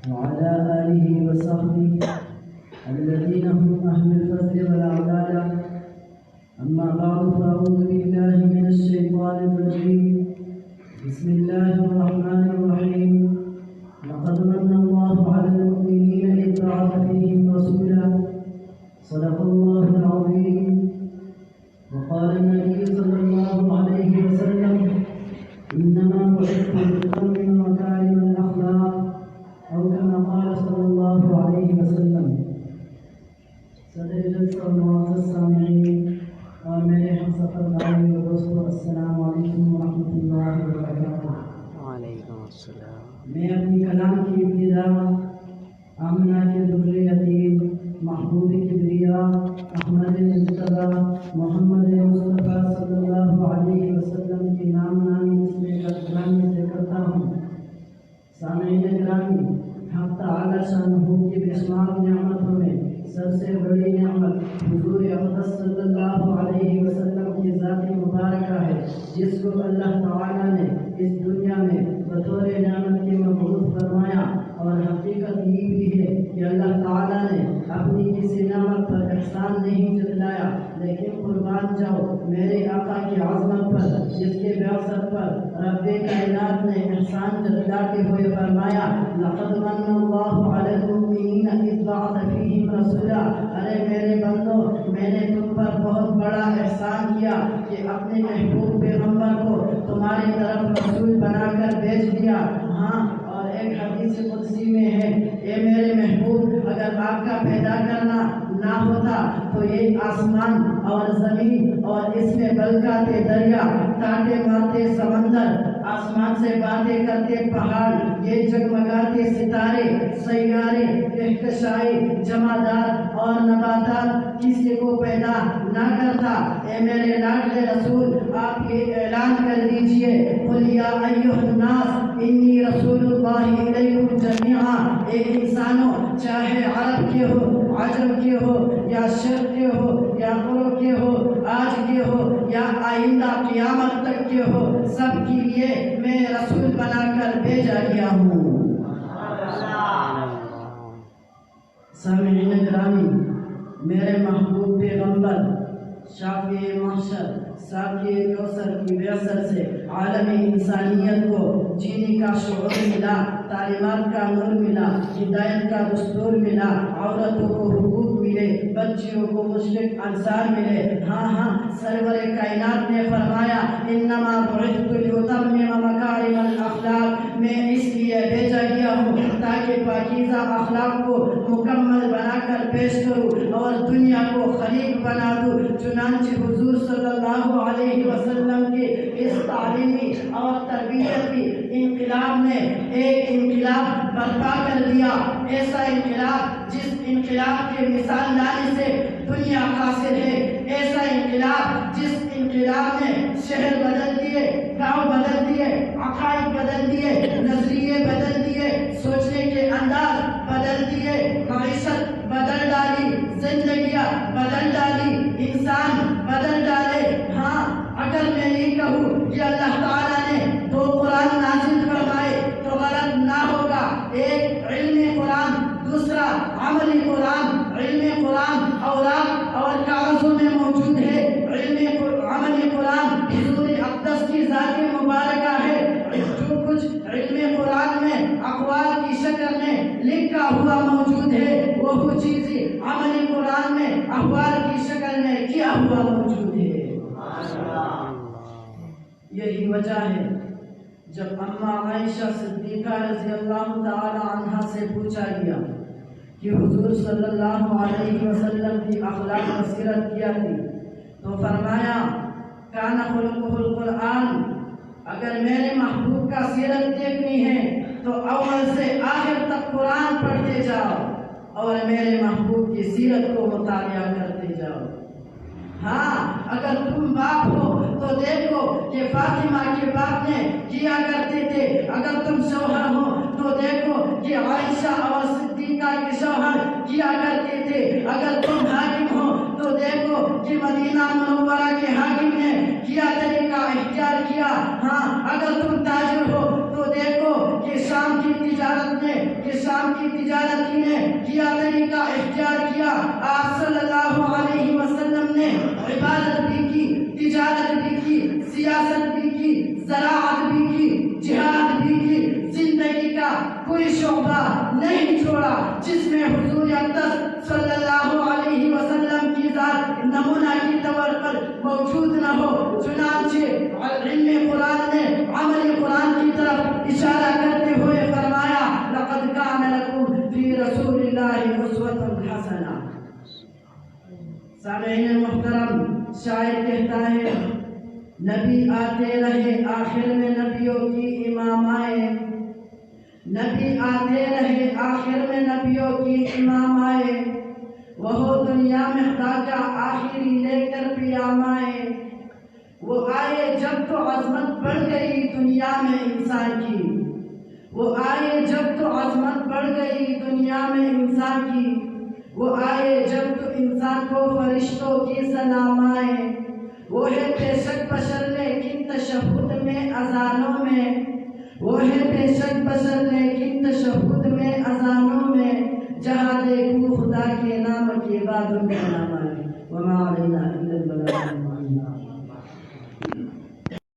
وعلى آله وصحبه الذين هم أهل الفضل والعدالة. أما بعد فأعوذ بالله من الشيطان الرجيم. بسم الله الرحمن الرحيم. لقد من الله على المؤمنين إذ بعث فيهم رسولا صدق الله العظيم. وقال النبي صلى الله عليه وسلم: إنما بعثت لأتمم مكارم الأخلاق، أو كما قال صلى الله عليه وسلم. صدر جلسہ اور معزز سامعین اور میرے ہم سفر بھائی و دوستو، السلام علیکم ورحمۃ اللہ وبرکاتہ. وعلیکم السلام. میں اپنی کلام کی ابتدا آمنہ کے در یتیم، محبوب کبریا، احمد مجتبیٰ، محمد مصطفیٰ صلی اللہ علیہ وسلم کے نام نامی اسم گرامی سے کرتا ہوں. سامعین گرامی، حق تعالی شانہ کی بشمار نعمتوں میں سب سے بڑی نعمت حضور اقدس صلی اللہ علیہ وسلم کی ذات مبارکہ ہے، جس کو اللہ تعالی نے اس دنیا میں بطور نعمت کے مبعوث فرمایا. اور حقیقت یہ بھی ہے کہ اللہ تعالی نے اپنی کسی نعمت پر احسان نہیں جتلایا، لیکن قربان جاؤ میرے آقا کی عظمت پر، جس کے بعثت پر رب کائنات نے احسان جتلاتے ہوئے فرمایا: لقد من اللہ علی المؤمنین اذ بعث فیہم رسولا. ارے میرے بندو، میں نے تم پر بہت بڑا احسان کیا کہ اپنے محبوب پیغمبر کو تمہاری طرف رسول بنا کر بھیج دیا. ہاں، اور ایک حدیث قدسی میں ہے: اے میرے محبوب، اگر آپ کا پیدا کرنا نہ ہوتا تو یہ آسمان اور زمین اور اس میں بلکاتے دریا، کانٹے مارتے سمندر، آسمان سے باتیں کرتے پہاڑ، یہ جگمگاتے ستارے، سیارے، کہکشائیں، جمادات اور نباتات کسی کو پیدا نہ کرتا. اے میرے لاڈلے رسول، آپ یہ اعلان کر دیجئے: قل یا ایھا الناس انی رسول اللہ الیکم جمیعا. اے انسانوں، چاہے عرب کے ہو، عجم کے ہو، یا شرق کے ہو، یا غرب کے ہو، آج کے ہو یا آئندہ قیامت تک کے ہو، سب کے لیے میں رسول بنا کر بھیجا گیا ہوں. سامعین گرامی، میرے محبوب پیغمبر شافع محشر ساقی کوثر کی بعثت سے عالم انسانیت کو جینے کا شعور ملا، تعلیمات کا نور ملا، ہدایت کا دستور ملا، عورتوں کو حقوق ملے، بچیوں کو مشرق انصار ملے. ہاں، سرور کائنات نے فرمایا: انما بعثت لاتمم مکارم الاخلاق. میں اس لیے بھیجا گیا ہوں تاکہ پاکیزہ اخلاق کو مکمل بنا کر پیش کروں اور دنیا کو خلیق بنا دوں. چنانچہ حضور صلی اللہ علیہ وسلم کے اس تعلیمی اور تربیتی انقلاب نے ایک انقلاب برپا کر دیا. ایسا انقلاب جس انقلاب کے مثال لانے سے دنیا قاصر ہے. ایسا انقلاب جس انقلاب نے شہر بدل دیے، گاؤں بدل دیے، عقائد بدل دیے، نظریے بدل دیے، سوچنے کے انداز بدل دیے، معیشت بدل ڈالی، زندگیاں بدل ڈالی، انسان بدل ڈالے. ہاں، اگر میں یہ کہوں کہ اللہ تعالیٰ نے 2 قرآن نازل فرمائے تو غلط نہ ہوگا. ایک علم قرآن، دوسرا عملی قرآن. علم قرآن اوراق اور کاغذوں میں موجود ہے، عملی قرآن حضور اقدس کی ذات مبارکہ ہے. جو کچھ علم قرآن میں اقوال کی شکل میں لکھا ہوا موجود ہے، وہ چیزیں عملی قرآن میں احوال کی شکل میں کیا ہوا موجود ہے. یہی وجہ ہے جب اماں عائشہ صدیقہ رضی اللہ تعالی عنہا سے پوچھا گیا کہ حضور صلی اللہ علیہ وسلم کی اخلاق و سیرت کیا تھی، تو فرمایا: کان خلقہ القرآن. اگر میرے محبوب کا سیرت دیکھنی ہے تو اول سے آخر تک قرآن پڑھتے جاؤ اور میرے محبوب کی سیرت کو مطالعہ کرتے جاؤ. ہاں، اگر تم باپ ہو تو دیکھو کہ فاطمہ کے باپ نے کیا کرتے تھے. اگر تم شوہر ہو تو دیکھو کہ عائشہ اور صدیقہ کے شوہر کیا کرتے تھے. اگر تم حاکم ہو تو دیکھو کہ مدینہ منورہ کے حاکم نے کیا طریقہ اختیار کیا. ہاں، اگر تم تاجر ہو تو دیکھو کہ شام کی تجارت میں، کہ شام کی تجارت کی نے کیا طریقہ اختیار کیا. آپ صلی اللہ علیہ وسلم نے عبادت بھی کی، تجارت بھی کی، سیاست بھی کی، زراعت بھی کی، جہاد بھی کی. زندگی کا کوئی شعبہ نہیں چھوڑا جس میں حضور اقدس صلی اللہ علیہ وسلم کی ذات نمونہ کے طور پر موجود نہ ہو. چنانچہ علم قرآن نے عمل قرآن کی طرف اشارہ کرتے ہوئے فرمایا لقد کان لکم فی رسول اللہ اسوۃ حسنہ. سامعین محترم، شاعر کہتا ہے نبی آتے رہے آخر میں نبیوں کی امام آئے. نبی آتے رہے آخر میں نبیوں کی امام آئے. وہ دنیا میں خدا کا آخری لے کر پیام آئے. وہ آئے جب تو عظمت بڑھ گئی دنیا میں انسان کی. وہ آئے جب تو عظمت بڑھ گئی دنیا میں انسان کی. وہ آئے جب تو انسان کو فرشتوں کی سلام آئے. وہ ہے بے شک بشر لیکن تشہد میں اذانوں میں. وہ ہے بے شک بشر لیکن تشہد میں اذانوں میں. جہاں دیکھوں خدا کے نام کے بعد ان کا نام آئے. وما علینا الا البلاغ المبین.